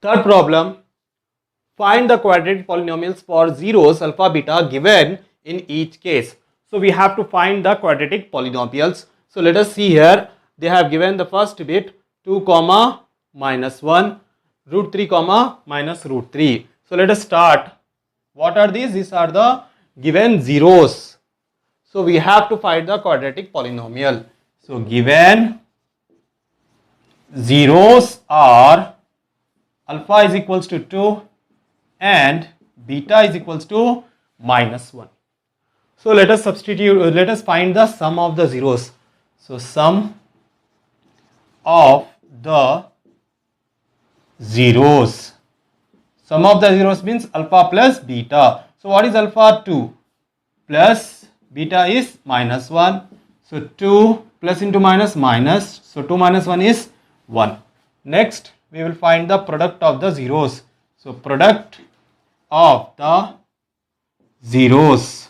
Third problem, find the quadratic polynomials for zeros alpha beta given in each case. So we have to find the quadratic polynomials. So let us see here, they have given the first bit 2 comma minus 1 root 3 comma minus root 3. So let us start. What are these? These are the given zeros. So we have to find the quadratic polynomial. So given zeros are alpha is equals to 2 and beta is equals to minus 1. So let us substitute, let us find the sum of the zeros. So sum of the zeros. Sum of the zeros means alpha plus beta. So what is alpha? 2 plus beta is minus 1. So 2 plus into minus minus. So 2 minus 1 is 1. Next we will find the product of the zeros. So product of the zeros.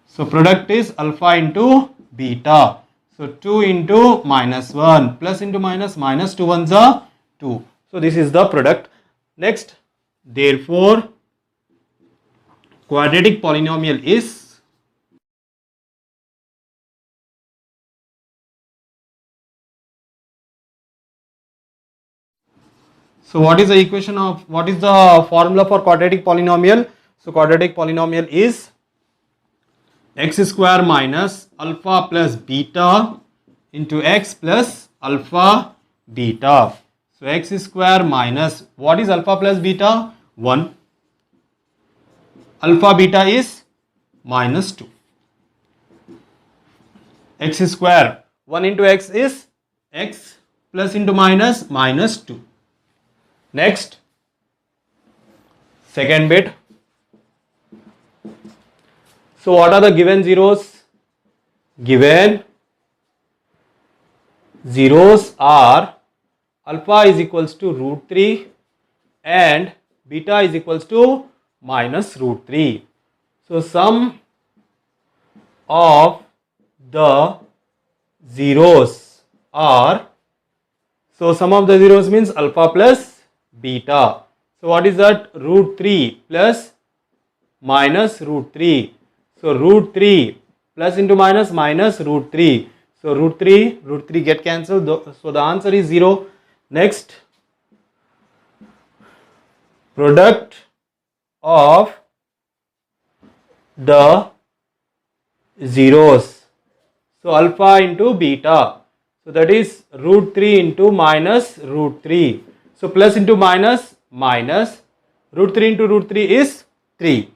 So product is alpha into beta. So 2 into minus 1 plus into minus minus 2 ones are 2. So this is the product. Next, therefore quadratic polynomial is so what is the equation of, what is the formula for quadratic polynomial? So quadratic polynomial is x square minus alpha plus beta into x plus alpha beta. So x square minus, what is alpha plus beta? 1. Alpha beta is minus 2. X square, 1 into x is x plus into minus minus 2. Next, second bit. So what are the given zeros? Given zeros are alpha is equals to root 3 and beta is equals to minus root 3. So sum of the zeros are, so sum of the zeros means alpha plus beta. So what is that? Root 3 plus minus root 3. So root 3 plus into minus minus root 3. So root 3 get cancelled. So the answer is 0. Next, product of the zeros. So alpha into beta. So that is root 3 into minus root 3. So plus into minus minus. Root 3 into root 3 is 3.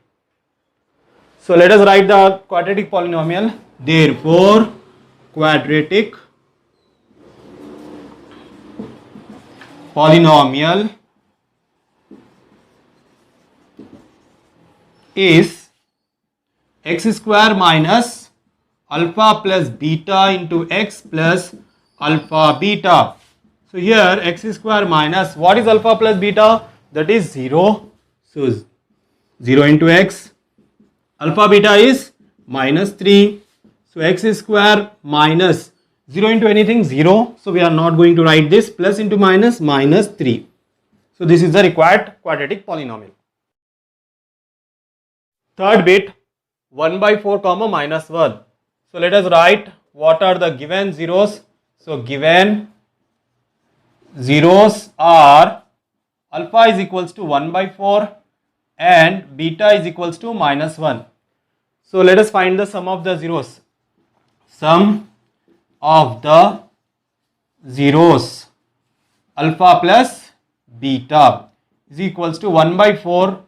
So let us write the quadratic polynomial. Therefore, quadratic polynomial is x square minus alpha plus beta into x plus alpha beta. So here x square minus, what is alpha plus beta? That is 0. So 0 into x. Alpha beta is minus 3. So x square minus 0 into anything 0. So we are not going to write this. Plus into minus minus 3. So this is the required quadratic polynomial. Third bit, 1 by 4 comma minus 1. So let us write what are the given zeros. So given zeros are alpha is equals to 1 by 4 and beta is equals to minus 1. So let us find the sum of the zeros. Sum of the zeros alpha plus beta is equals to 1 by 4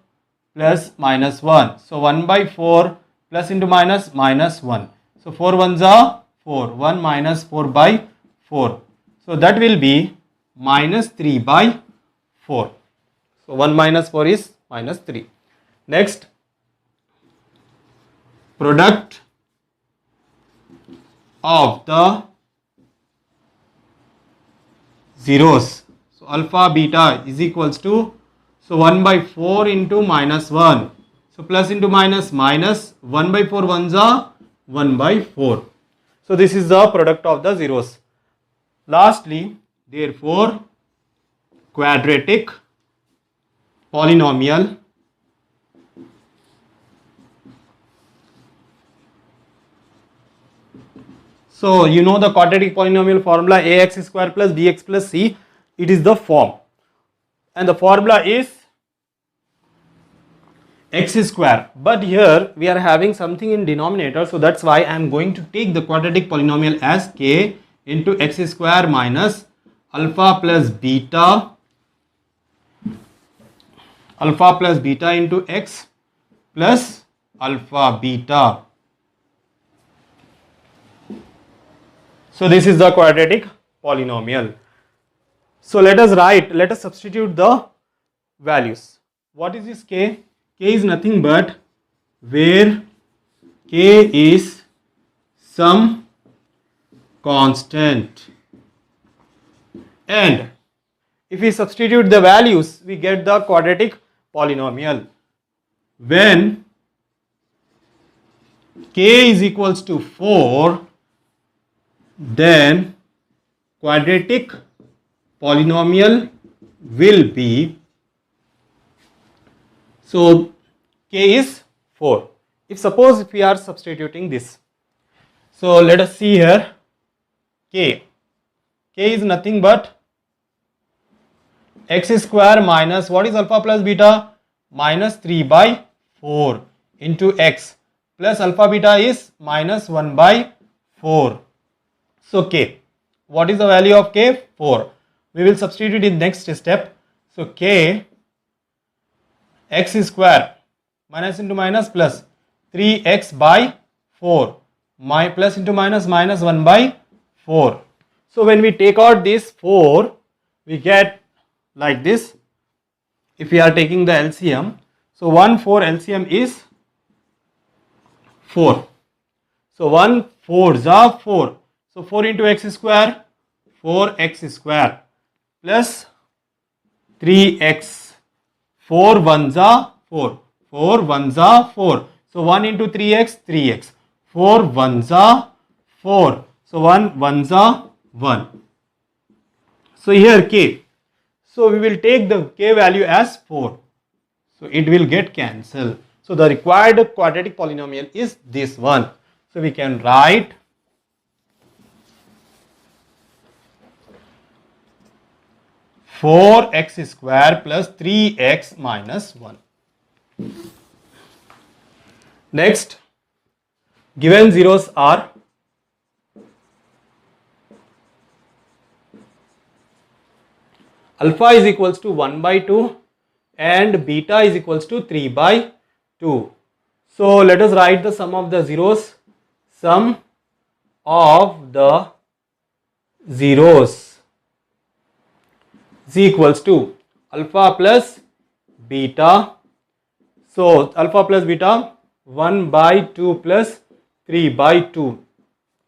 plus minus 1. So 1 by 4 plus into minus minus 1. So 4 ones are 4. 1 minus 4 by 4. So that will be minus 3 by 4. So 1 minus 4 is minus 3. Next, product of the zeros. So alpha beta is equals to, so 1 by 4 into minus 1. So plus into minus minus 1 by 4 ones are 1 by 4. So this is the product of the zeros. Lastly, therefore quadratic polynomial so you know the quadratic polynomial formula ax square plus bx plus c, it is the form and the formula is x square, but here we are having something in denominator, so that's why I am going to take the quadratic polynomial as k into x square minus alpha plus beta into x plus alpha beta. So this is the quadratic polynomial. So let us substitute the values. What is this k? K is nothing but where k is some constant, and if we substitute the values we get the quadratic polynomial. When k is equals to 4, then quadratic polynomial will be, so k is 4. If we are substituting this, so let us see here, k is nothing but x square minus, what is alpha plus beta? Minus 3 by 4 into x plus alpha beta is minus 1 by 4. So k, what is the value of k? 4. We will substitute in next step. So k, x square minus into minus plus 3x by 4, my plus into minus minus 1 by 4. So when we take out this 4, we get like this. If we are taking the LCM, so 1 4 LCM is 4. So 1 4 is 4. So 4 into x square, 4x square plus 3x, 4 1s are 4, 4 1s are 4. So 1 into 3x, 3x, 4 1s are 4. So 1 1s are 1. So here k. So we will take the k value as 4. So it will get cancelled. So the required quadratic polynomial is this one. So we can write four x square plus 3x minus 1. Next, given zeros are alpha is equals to 1 by 2 and beta is equals to 3 by 2. So let us write the sum of the zeros. Sum of the zeros is equals to alpha plus beta. So alpha plus beta 1 by 2 plus 3 by 2.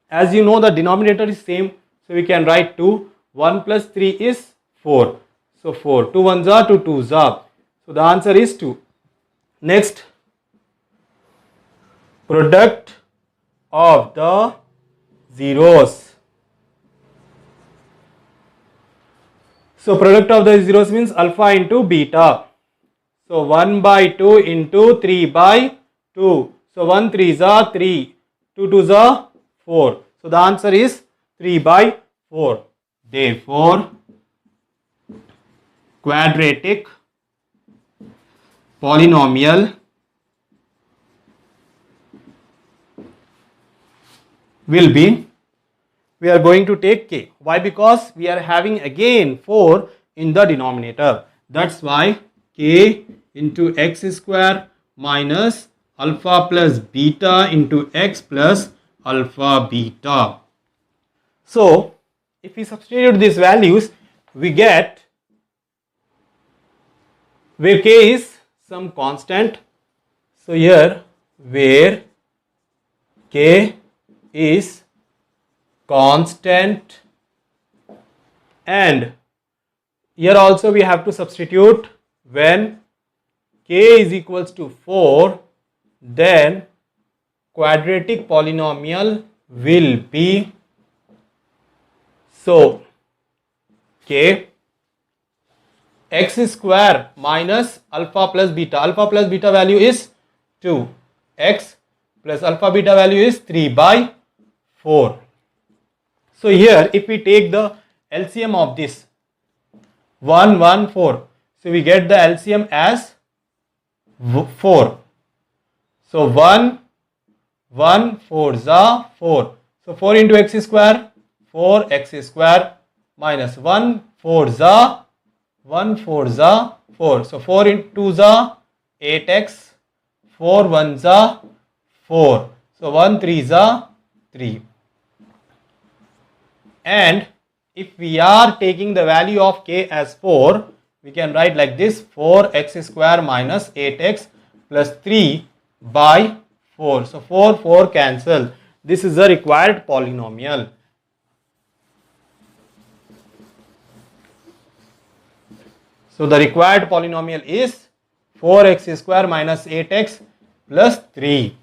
As you know the denominator is same, so we can write 2. 1 plus 3 is 4. So 4. 2 1s are 2 2s are. So the answer is 2. Next, product of the zeros. So product of the zeros means alpha into beta. So 1 by 2 into 3 by 2. So 1 3s are 3, 2 2s are 4. So the answer is 3 by 4. Therefore, quadratic polynomial will be, we are going to take k. Why? Because we are having again 4 in the denominator. That's why k into x square minus alpha plus beta into x plus alpha beta. So if we substitute these values, we get where k is some constant. So here where k is constant, and here also we have to substitute when k is equals to 4, then quadratic polynomial will be, so k x square minus alpha plus beta. Alpha plus beta value is 2. X plus alpha beta value is 3 by 4. So here if we take the LCM of this 1, 1, 4. So we get the LCM as 4. So 1, 1, 4 za 4. So 4 into x square, 4x square minus 1, 4 za 1, 4 za 4. So 4 into 2 za 8x, 4 1 za 4. So 1 3 za 3. And if we are taking the value of k as 4, we can write like this: 4x square minus 8x plus 3 by 4. So 4 4 cancel. This is the required polynomial. So the required polynomial is 4x square minus 8x plus 3.